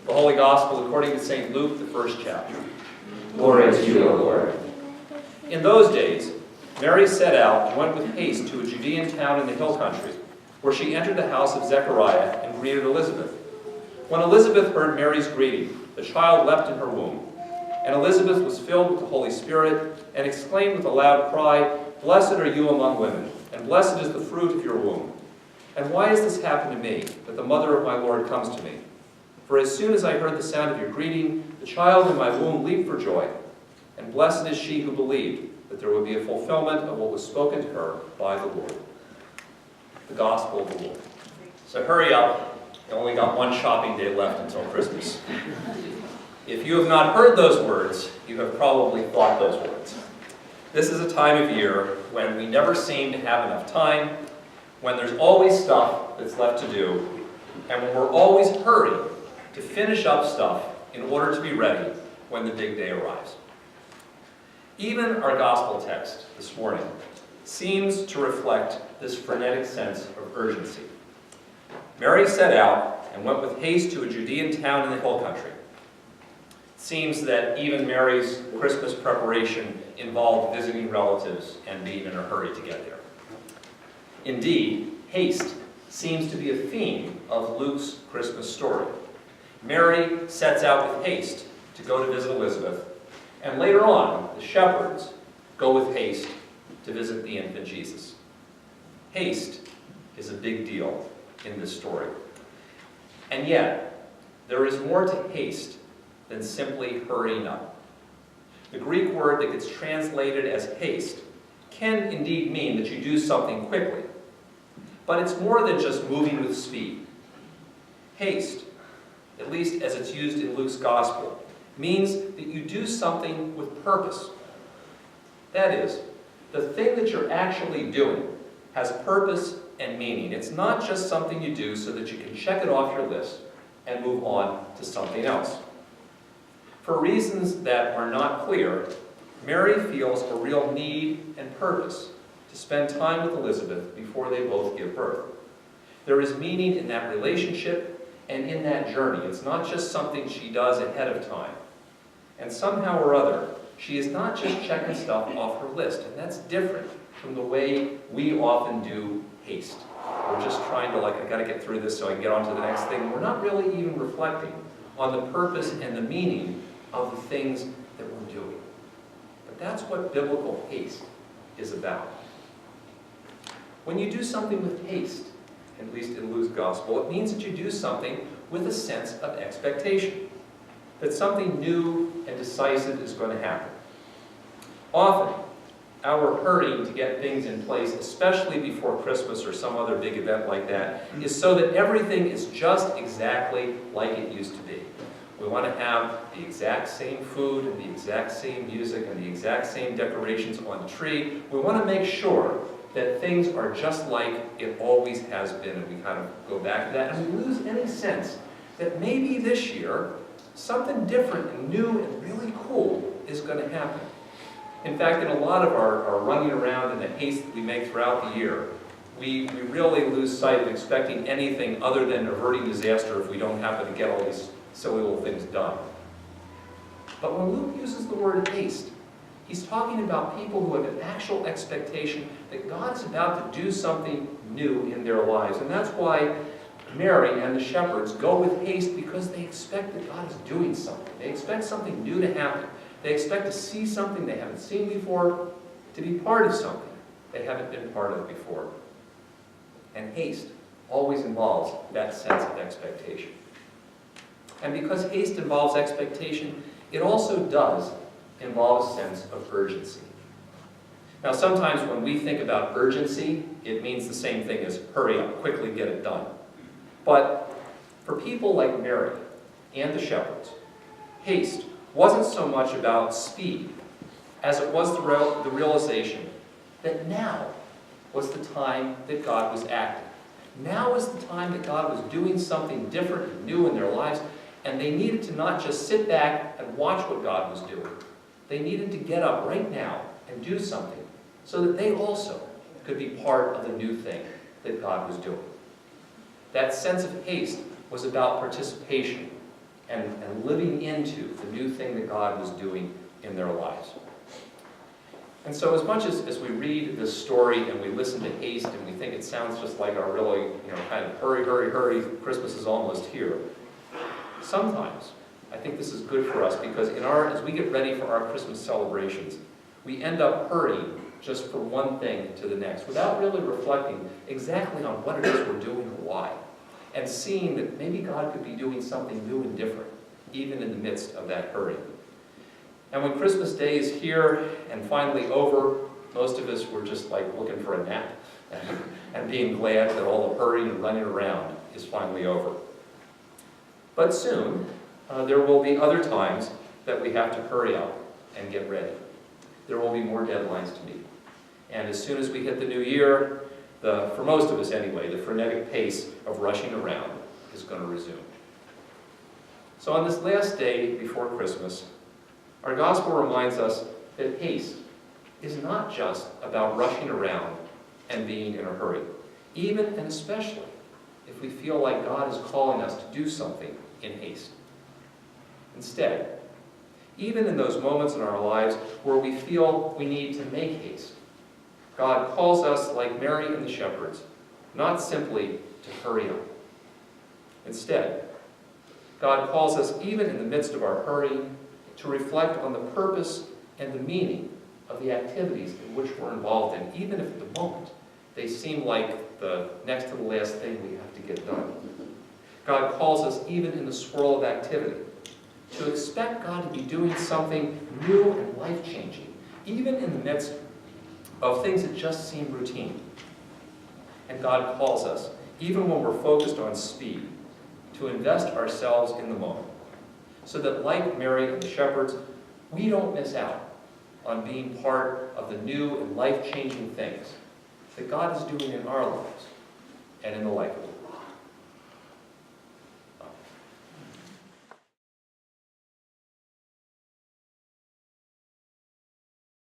The Holy Gospel according to St. Luke, the first chapter. Glory to you, O Lord. In those days, Mary set out and went with haste to a Judean town in the hill country, where she entered the house of Zechariah and greeted Elizabeth. When Elizabeth heard Mary's greeting, the child leapt in her womb. And Elizabeth was filled with the Holy Spirit and exclaimed with a loud cry, "Blessed are you among women, and blessed is the fruit of your womb. And why has this happened to me, that the mother of my Lord comes to me? For as soon as I heard the sound of your greeting, the child in my womb leaped for joy. And blessed is she who believed that there would be a fulfillment of what was spoken to her by the Lord." The Gospel of the Lord. So hurry up. You only got one shopping day left until Christmas. If you have not heard those words, you have probably thought those words. This is a time of year when we never seem to have enough time, when there's always stuff that's left to do, and when we're always hurried to finish up stuff in order to be ready when the big day arrives. Even our gospel text this morning seems to reflect this frenetic sense of urgency. Mary set out and went with haste to a Judean town in the hill country. It seems that even Mary's Christmas preparation involved visiting relatives and being in a hurry to get there. Indeed, haste seems to be a theme of Luke's Christmas story. Mary sets out with haste to go to visit Elizabeth, and later on, the shepherds go with haste to visit the infant Jesus. Haste is a big deal in this story. And yet, there is more to haste than simply hurrying up. The Greek word that gets translated as haste can indeed mean that you do something quickly, but it's more than just moving with speed. Haste, at least as it's used in Luke's Gospel, means that you do something with purpose. That is, the thing that you're actually doing has purpose and meaning. It's not just something you do so that you can check it off your list and move on to something else. For reasons that are not clear, Mary feels a real need and purpose to spend time with Elizabeth before they both give birth. There is meaning in that relationship and in that journey. It's not just something she does ahead of time. And somehow or other, she is not just checking stuff off her list, and that's different from the way we often do haste. We're just trying to, I gotta get through this so I can get on to the next thing. We're not really even reflecting on the purpose and the meaning of the things that we're doing. But that's what biblical haste is about. When you do something with haste, at least in Luke's Gospel, it means that you do something with a sense of expectation, that something new and decisive is going to happen. Often, our hurrying to get things in place, especially before Christmas or some other big event like that, is so that everything is just exactly like it used to be. We want to have the exact same food and the exact same music and the exact same decorations on the tree. We want to make sure that things are just like it always has been, and we kind of go back to that, and we lose any sense that maybe this year something different and new and really cool is going to happen. In fact, in a lot of our running around and the haste that we make throughout the year, we really lose sight of expecting anything other than averting disaster if we don't happen to get all these silly little things done. But when Luke uses the word haste, he's talking about people who have an actual expectation that God's about to do something new in their lives. And that's why Mary and the shepherds go with haste, because they expect that God is doing something. They expect something new to happen. They expect to see something they haven't seen before, to be part of something they haven't been part of before. And haste always involves that sense of expectation. And because haste involves expectation, it also does involve a sense of urgency. Now, sometimes when we think about urgency, it means the same thing as hurry up, quickly get it done. But for people like Mary and the shepherds, haste wasn't so much about speed as it was the realization that now was the time that God was acting. Now was the time that God was doing something different and new in their lives, and they needed to not just sit back and watch what God was doing. They needed to get up right now and do something so that they also could be part of the new thing that God was doing. That sense of haste was about participation and living into the new thing that God was doing in their lives. And so as much as we read this story and we listen to Haste and we think it sounds just like our really, kind of hurry, hurry, hurry, Christmas is almost here, sometimes I think this is good for us because as we get ready for our Christmas celebrations, we end up hurrying just from one thing to the next without really reflecting exactly on what it is we're doing and why, and seeing that maybe God could be doing something new and different, even in the midst of that hurry. And when Christmas Day is here and finally over, most of us were just like looking for a nap and being glad that all the hurrying and running around is finally over. But soon, there will be other times that we have to hurry up and get ready. There will be more deadlines to meet. And as soon as we hit the new year, for most of us anyway, the frenetic pace of rushing around is going to resume. So on this last day before Christmas, our gospel reminds us that haste is not just about rushing around and being in a hurry, even and especially if we feel like God is calling us to do something in haste. Instead, even in those moments in our lives where we feel we need to make haste, God calls us, like Mary and the shepherds, not simply to hurry up. Instead, God calls us, even in the midst of our hurrying, to reflect on the purpose and the meaning of the activities in which we're involved in, even if at the moment they seem like the next to the last thing we have to get done. God calls us, even in the swirl of activity, to expect God to be doing something new and life-changing, even in the midst of things that just seem routine. And God calls us, even when we're focused on speed, to invest ourselves in the moment, so that like Mary and the shepherds, we don't miss out on being part of the new and life-changing things that God is doing in our lives and in the life of the